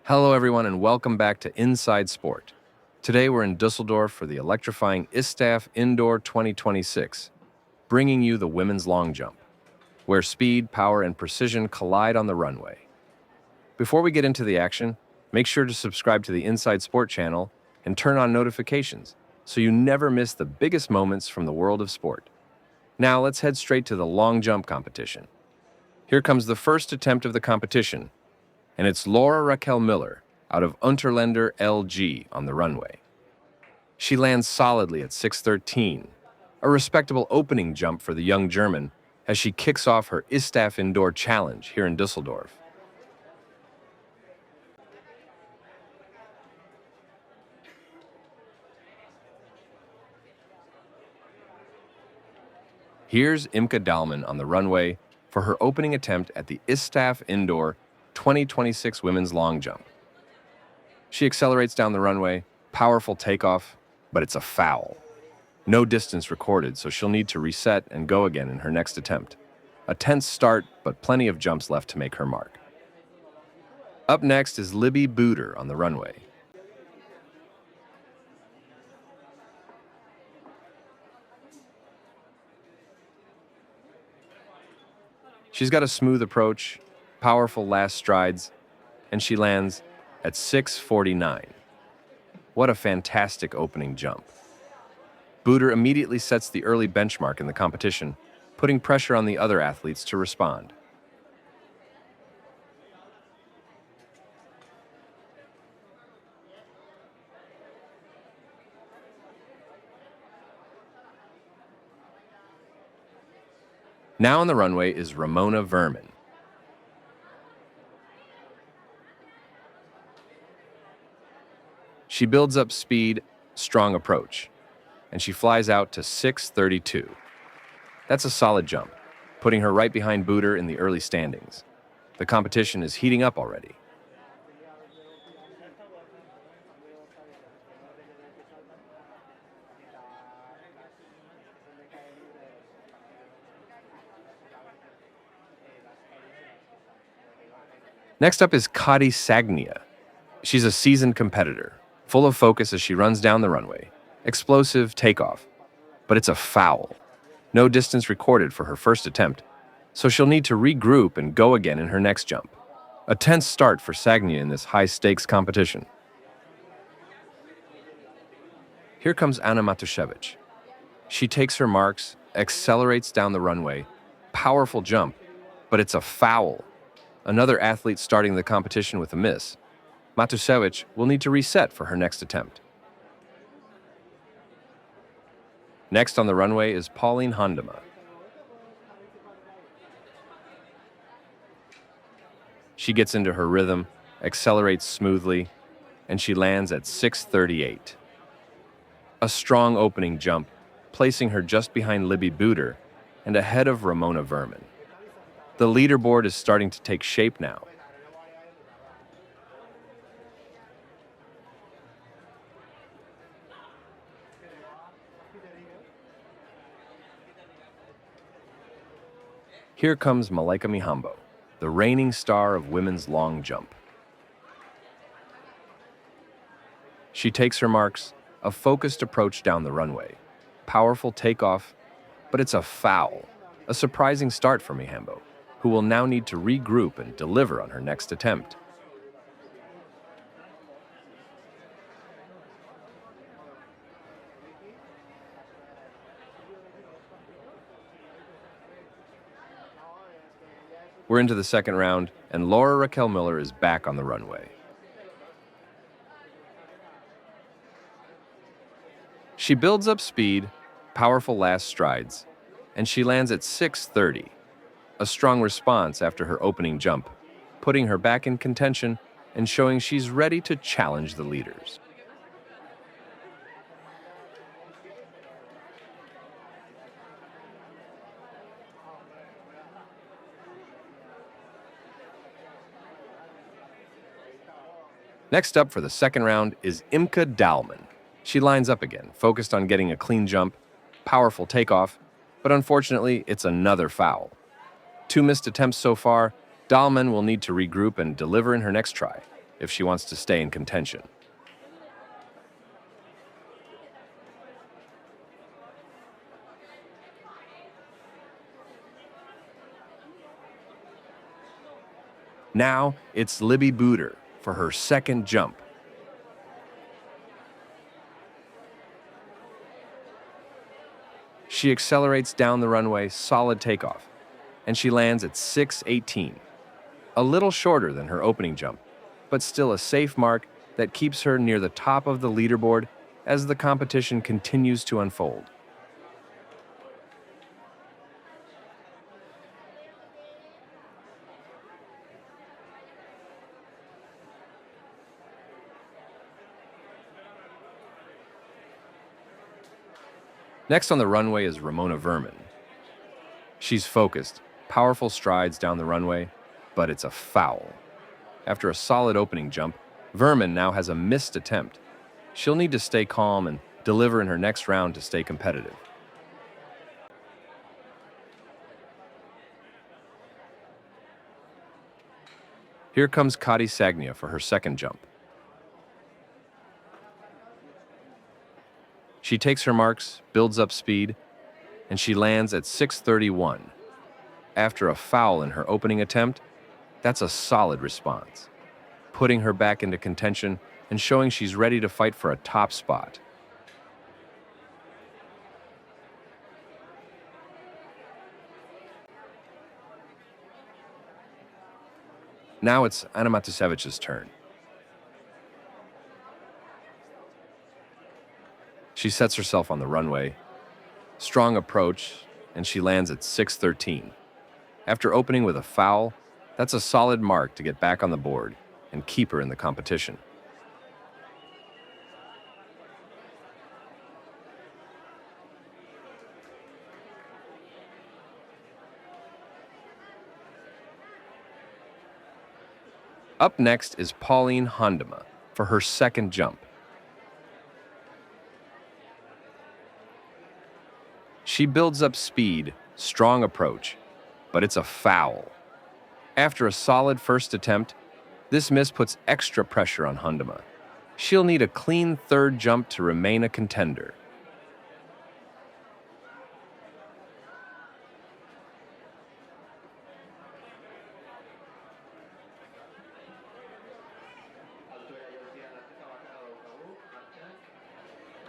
Hello everyone and welcome back to Inside Sport. Today we're in Düsseldorf for the electrifying ISTAF Indoor 2026, bringing you the women's long jump, where speed, power, and precision collide on the runway. Before we get into the action, make sure to subscribe to the Inside Sport channel and turn on notifications so you never miss the biggest moments from the world of sport. Now let's head straight to the long jump competition. Here comes the first attempt of the competition, and it's Raquel Müller out of Unterländer LG on the runway. She lands solidly at 6:13, a respectable opening jump for the young German as she kicks off her ISTAF Indoor Challenge here in Düsseldorf. Here's Imke Daalmann on the runway for her opening attempt at the ISTAF Indoor 2026 Women's Long Jump. She accelerates down the runway, powerful takeoff, but it's a foul. No distance recorded, so she'll need to reset and go again in her next attempt. A tense start, but plenty of jumps left to make her mark. Up next is Libby Buder on the runway. She's got a smooth approach, powerful last strides, and she lands at 6:49. What a fantastic opening jump. Buder immediately sets the early benchmark in the competition, putting pressure on the other athletes to respond. Now on the runway is Ramona Verman. She builds up speed, strong approach, and she flies out to 6:32. That's a solid jump, putting her right behind Buder in the early standings. The competition is heating up already. Next up is Khaddi Sagnia. She's a seasoned competitor, full of focus as she runs down the runway. Explosive takeoff, but it's a foul. No distance recorded for her first attempt, so she'll need to regroup and go again in her next jump. A tense start for Sagnia in this high-stakes competition. Here comes Anna Matuszewicz. She takes her marks, accelerates down the runway. Powerful jump, but it's a foul. Another athlete starting the competition with a miss. Matuszewicz will need to reset for her next attempt. Next on the runway is Pauline Hondema. She gets into her rhythm, accelerates smoothly, and she lands at 6:38. A strong opening jump, placing her just behind Libby Buder and ahead of Ramona Verman. The leaderboard is starting to take shape now. Here comes Malaika Mihambo, the reigning star of women's long jump. She takes her marks, a focused approach down the runway. Powerful takeoff, but it's a foul. A surprising start for Mihambo, who will now need to regroup and deliver on her next attempt. We're into the second round, and Raquel Müller is back on the runway. She builds up speed, powerful last strides, and she lands at 6:30. A strong response after her opening jump, putting her back in contention and showing she's ready to challenge the leaders. Next up for the second round is Imke Daalmann. She lines up again, focused on getting a clean jump, powerful takeoff, but unfortunately, it's another foul. 2 missed attempts so far. Daalmann will need to regroup and deliver in her next try. if she wants to stay in contention. Now it's Libby Buder for her second jump. She accelerates down the runway, solid takeoff, and she lands at 6:18, a little shorter than her opening jump, but still a safe mark that keeps her near the top of the leaderboard as the competition continues to unfold. Next on the runway is Ramona Verman. She's focused, powerful strides down the runway, but it's a foul. After a solid opening jump, Verman now has a missed attempt. She'll need to stay calm and deliver in her next round to stay competitive. Here comes Khaddi Sagnia for her second jump. She takes her marks, builds up speed, and she lands at 6:31. After a foul in her opening attempt, that's a solid response, putting her back into contention and showing she's ready to fight for a top spot. Now it's Anna Matuszewicz' turn. She sets herself on the runway. Strong approach, and she lands at 6:13. After opening with a foul, that's a solid mark to get back on the board and keep her in the competition. Up next is Pauline Hondema for her second jump. She builds up speed, strong approach, but it's a foul. After a solid first attempt, this miss puts extra pressure on Hondema. She'll need a clean third jump to remain a contender.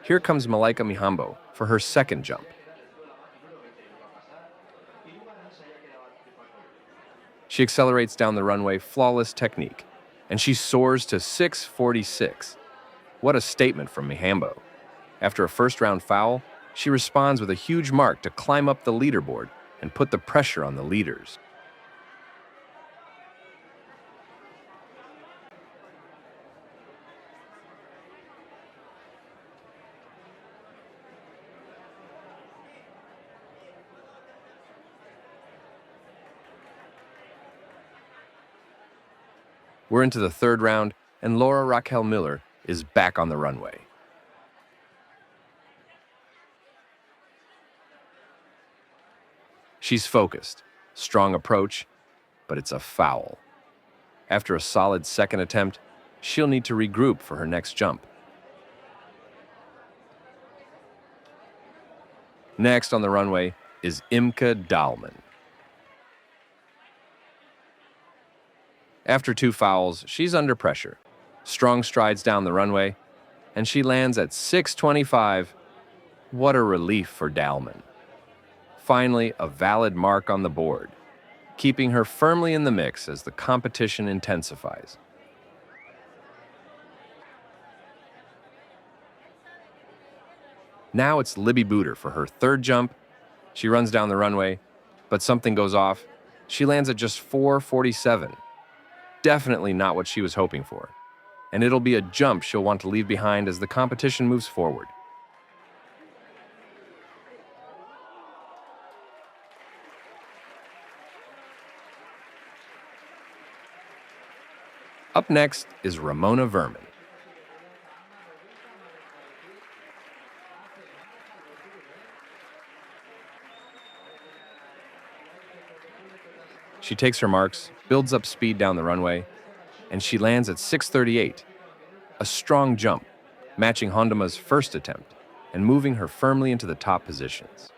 Here comes Malaika Mihambo for her second jump. She accelerates down the runway, flawless technique, and she soars to 6:46. What a statement from Mihambo. After a first-round foul, she responds with a huge mark to climb up the leaderboard and put the pressure on the leaders. We're into the third round, and Raquel Müller is back on the runway. She's focused, strong approach, but it's a foul. After a solid second attempt, she'll need to regroup for her next jump. Next on the runway is Imke Daalmann. After two fouls, she's under pressure. Strong strides down the runway, and she lands at 6:25. What a relief for Daalmann. Finally, a valid mark on the board, keeping her firmly in the mix as the competition intensifies. Now it's Libby Buder for her third jump. She runs down the runway, but something goes off. She lands at just 4:47. Definitely not what she was hoping for. And it'll be a jump she'll want to leave behind as the competition moves forward. Up next is Ramona Verman. She takes her marks, builds up speed down the runway, and she lands at 6:38, a strong jump, matching Hondema's first attempt and moving her firmly into the top positions.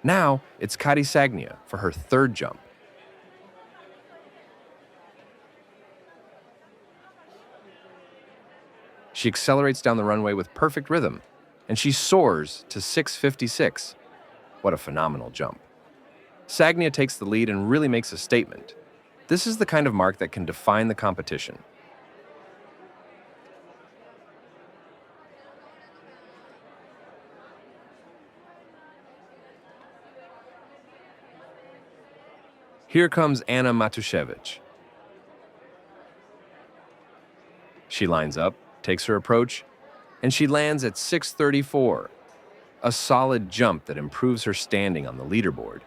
Now, it's Khaddi Sagnia for her third jump. She accelerates down the runway with perfect rhythm, and she soars to 6:56. What a phenomenal jump. Sagnia takes the lead and really makes a statement. This is the kind of mark that can define the competition. Here comes Anna Matuszewicz. She lines up, takes her approach, and she lands at 6:34, a solid jump that improves her standing on the leaderboard.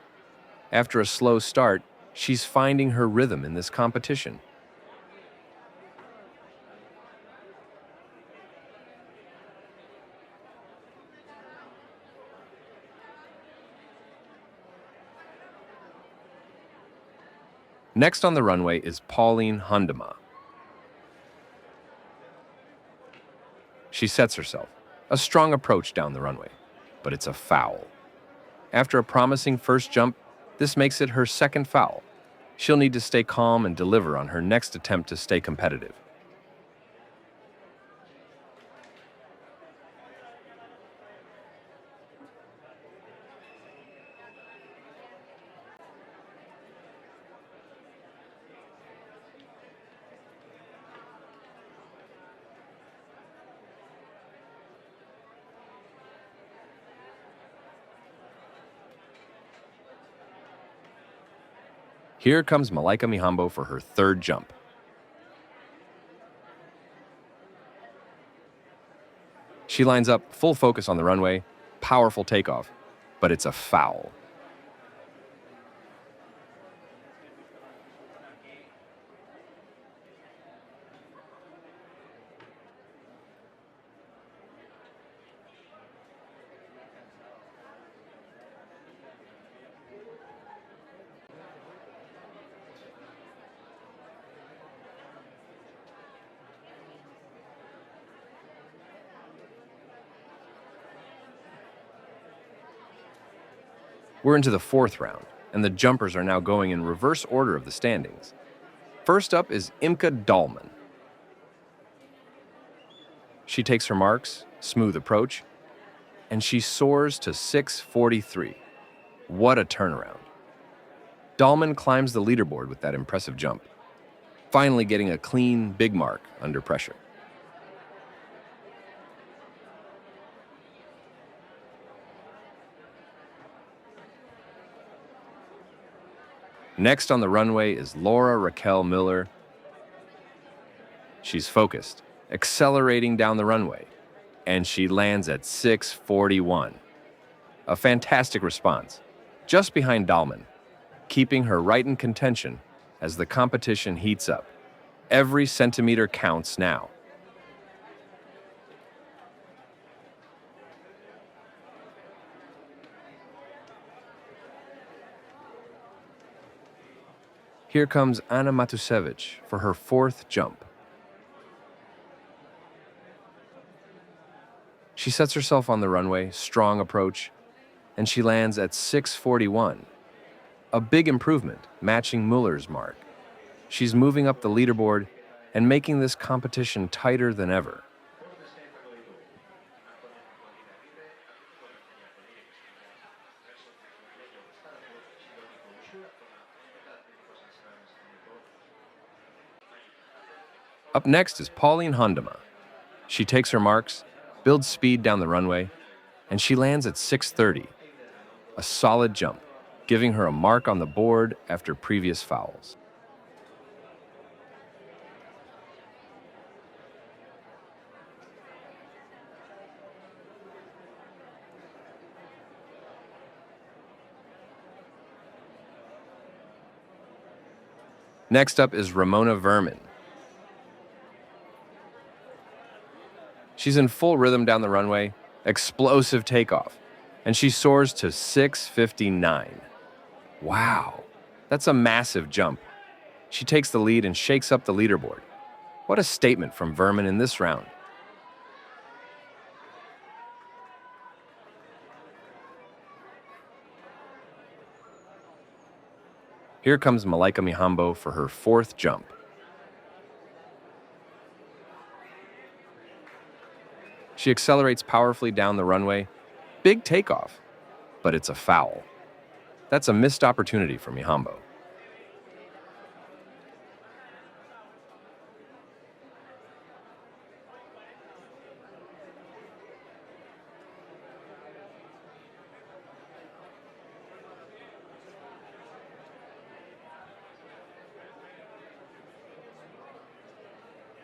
After a slow start, she's finding her rhythm in this competition. Next on the runway is Pauline Hondema. She sets herself, a strong approach down the runway, but it's a foul. After a promising first jump, this makes it her second foul. She'll need to stay calm and deliver on her next attempt to stay competitive. Here comes Malaika Mihambo for her third jump. She lines up, full focus on the runway, powerful takeoff, but it's a foul. We're into the fourth round, and the jumpers are now going in reverse order of the standings. First up is Imke Daalmann. She takes her marks, smooth approach, and she soars to 6:43. What a turnaround. Daalmann climbs the leaderboard with that impressive jump, finally getting a clean, big mark under pressure. Next on the runway is Raquel Müller. She's focused, accelerating down the runway, and she lands at 6:41. A fantastic response, just behind Daalmann, keeping her right in contention as the competition heats up. Every centimeter counts now. Here comes Anna Matuszewicz for her fourth jump. She sets herself on the runway, strong approach, and she lands at 6:41. A big improvement, matching Müller's mark. She's moving up the leaderboard and making this competition tighter than ever. Up next is Pauline Hondema. She takes her marks, builds speed down the runway, and she lands at 6:30. A solid jump, giving her a mark on the board after previous fouls. Next up is Ramona Verman. She's in full rhythm down the runway, explosive takeoff, and she soars to 6:59. Wow, that's a massive jump. She takes the lead and shakes up the leaderboard. What a statement from Verman in this round. Here comes Malaika Mihambo for her fourth jump. She accelerates powerfully down the runway. Big takeoff, but it's a foul. That's a missed opportunity for Mihambo.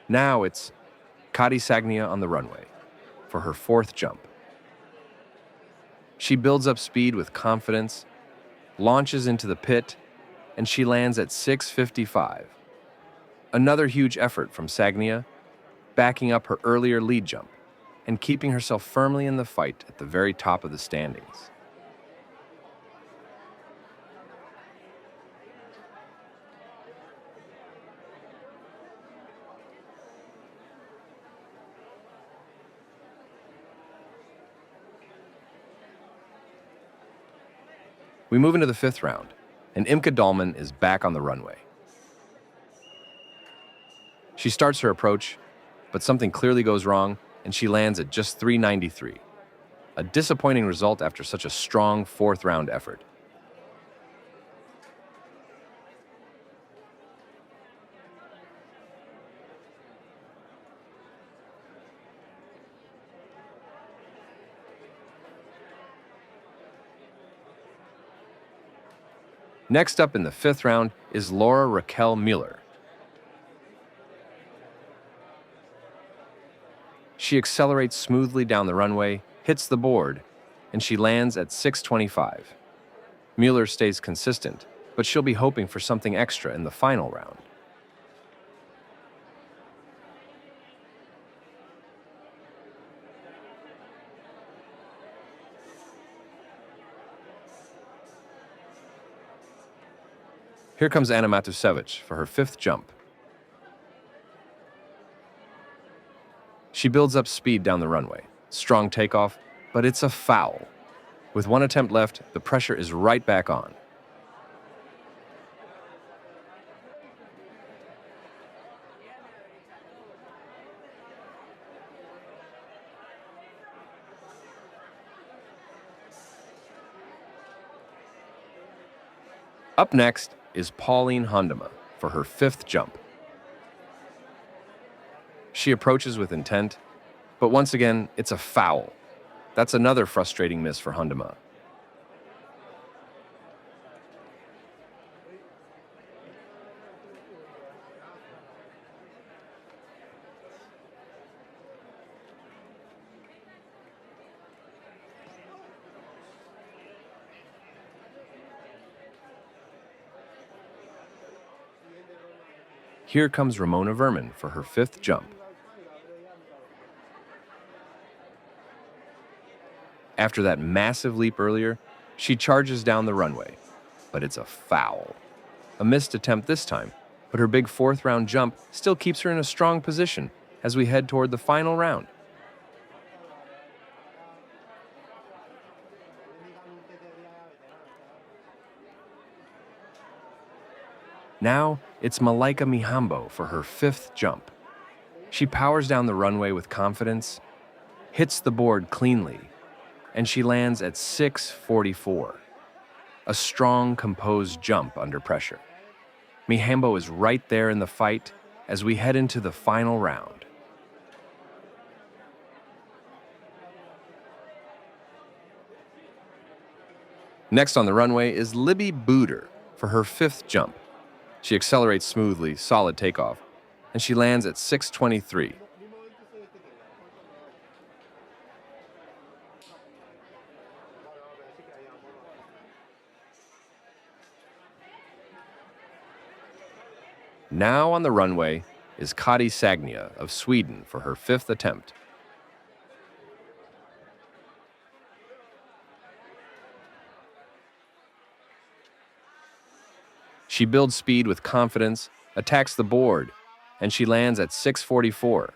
Now it's Khaddi Sagnia on the runway for her fourth jump. She builds up speed with confidence, launches into the pit, and she lands at 6:55. Another huge effort from Sagnia, backing up her earlier lead jump and keeping herself firmly in the fight at the very top of the standings. We move into the fifth round, and Imke Daalmann is back on the runway. She starts her approach, but something clearly goes wrong, and she lands at just 3:93. A disappointing result after such a strong fourth round effort. Next up in the fifth round is Raquel Müller. She accelerates smoothly down the runway, hits the board, and she lands at 6:25. Müller stays consistent, but she'll be hoping for something extra in the final round. Here comes Anna Matuszewicz for her fifth jump. She builds up speed down the runway. Strong takeoff, but it's a foul. With one attempt left, the pressure is right back on. Up next is Pauline Hondema for her fifth jump. She approaches with intent, but once again, it's a foul. That's another frustrating miss for Hondema. Here comes Ramona Verman for her fifth jump. After that massive leap earlier, she charges down the runway, but it's a foul. A missed attempt this time, but her big fourth round jump still keeps her in a strong position as we head toward the final round. Now, it's Malaika Mihambo for her fifth jump. She powers down the runway with confidence, hits the board cleanly, and she lands at 6:44. A strong, composed jump under pressure. Mihambo is right there in the fight as we head into the final round. Next on the runway is Libby Buder for her fifth jump. She accelerates smoothly, solid takeoff, and she lands at 6:23. Now on the runway is Khaddi Sagnia of Sweden for her fifth attempt. She builds speed with confidence, attacks the board, and she lands at 6:44.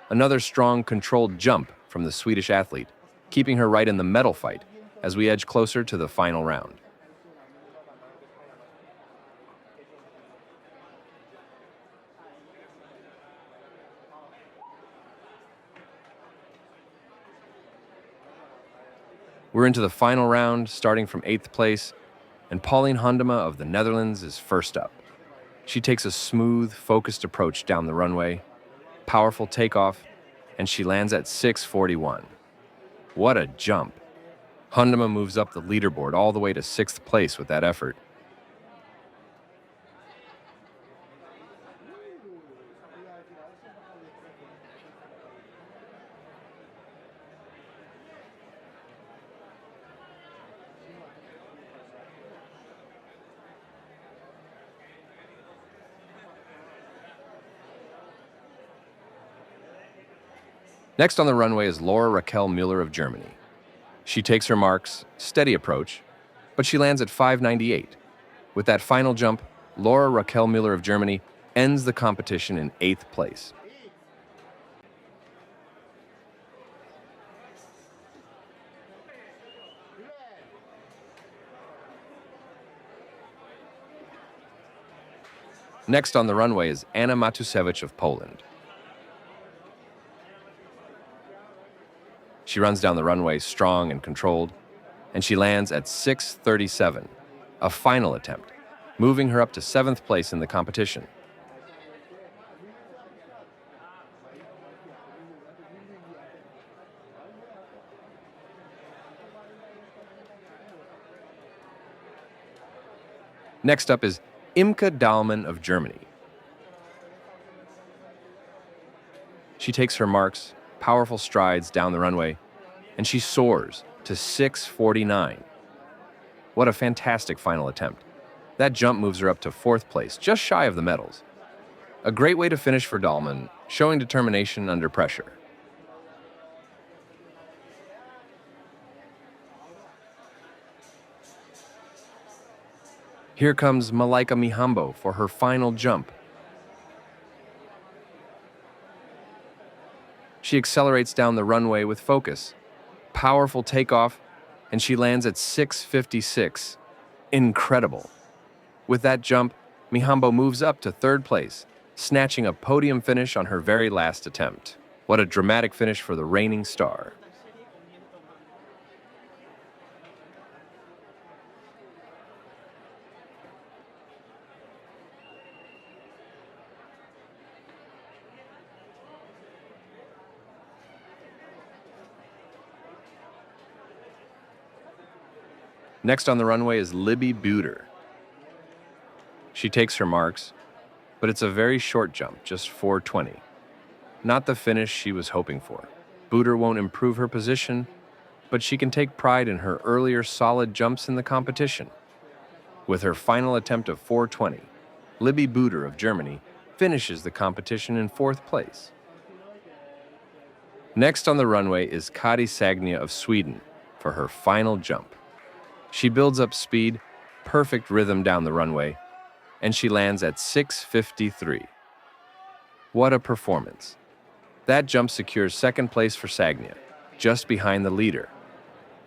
Another strong, controlled jump from the Swedish athlete, keeping her right in the medal fight as we edge closer to the final round. We're into the final round, starting from 8th place, and Pauline Hondema of the Netherlands is first up. She takes a smooth, focused approach down the runway, powerful takeoff, and she lands at 6:41. What a jump! Hondema moves up the leaderboard all the way to 6th place with that effort. Next on the runway is Raquel Müller of Germany. She takes her marks, steady approach, but she lands at 5:98. With that final jump, Raquel Müller of Germany ends the competition in 8th place. Next on the runway is Anna Matuszewicz of Poland. She runs down the runway strong and controlled, and she lands at 6:37, a final attempt, moving her up to 7th place in the competition. Next up is Imke Daalmann of Germany. She takes her marks, powerful strides down the runway, and she soars to 6:49. What a fantastic final attempt. That jump moves her up to 4th place, just shy of the medals. A great way to finish for Daalmann, showing determination under pressure. Here comes Malaika Mihambo for her final jump. She accelerates down the runway with focus. Powerful takeoff, and she lands at 6:56. Incredible. With that jump, Mihambo moves up to 3rd place, snatching a podium finish on her very last attempt. What a dramatic finish for the reigning star. Next on the runway is Libby Buder. She takes her marks, but it's a very short jump, just 4:20. Not the finish she was hoping for. Buder won't improve her position, but she can take pride in her earlier solid jumps in the competition. With her final attempt of 4:20, Libby Buder of Germany finishes the competition in 4th place. Next on the runway is Khaddi Sagnia of Sweden for her final jump. She builds up speed, perfect rhythm down the runway, and she lands at 6:53. What a performance. That jump secures 2nd place for Sagnia, just behind the leader.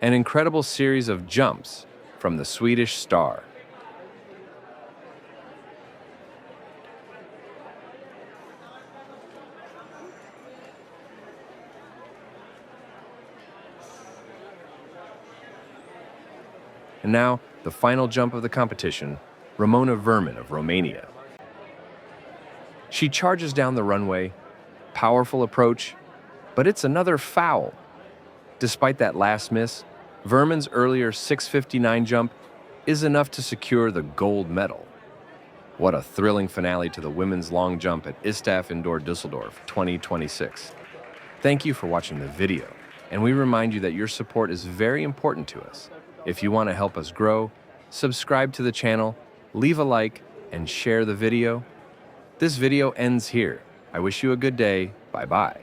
An incredible series of jumps from the Swedish star. And now, the final jump of the competition, Ramona Verman of Romania. She charges down the runway, powerful approach, but it's another foul. Despite that last miss, Verman's earlier 6:59 jump is enough to secure the gold medal. What a thrilling finale to the women's long jump at ISTAF Indoor Düsseldorf 2026. Thank you for watching the video, and we remind you that your support is very important to us. If you want to help us grow, subscribe to the channel, leave a like, and share the video. This video ends here. I wish you a good day. Bye-bye.